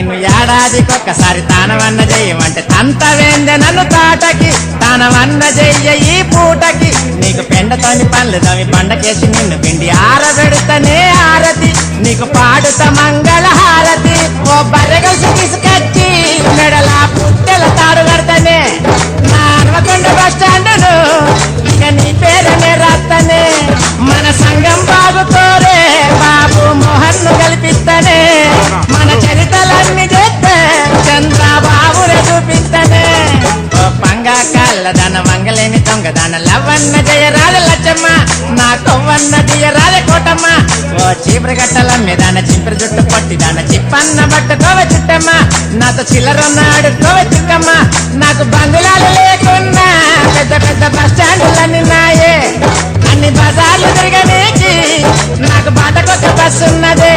నిన్ను ఏడాదికొక్కసారి తానవన్న చెయ్యమంటే తంతవేందే నన్ను తాటకి తానవన్న చెయ్య ఈ పూటకి నీకు పెండతోని పళ్ళు తోమి పండకేసి నిన్ను పిండి ఆరబెడుతనే ఆరతి నీకు పాడుత మంగళ హారతి ఓ బర్రెగల్సి తీసుకొచ్చి మెడలా పుట్టెల తాడు కడతనే నా హన్మకొండ బస్ స్టాండును ఇక నీ పేరునే రాస్తనే మన సంఘం బాగుతోరే బాబు మోహన్ ను కల్పిస్తనే మన చరితలన్నీ చేస్తే చంద్రబాబునే చూపిస్తనే ఓ పంగా కళ్ళదన మంగళేని దొంగదాన లవన్న జయరాజ లచ్చమ్మ నా కొవ్వన్న జయరాజ కోటమ్మ ఓ చీపురు గట్టల మీదాన చింపిరి జుట్టు పొట్టిదాన చిప్పన్న పట్టుకోవ చుట్టమ్మ నాతో చిల్లరన్నాడు కోవ చుట్టమ్మ నాకు బంగుళాలు లేకున్నా పెద్ద పెద్ద బస్ స్టాండ్లన్నీ నాయే అన్ని బజార్లు తిరగనీకి నాకు బాటకొక్క బస్సు ఉన్నదే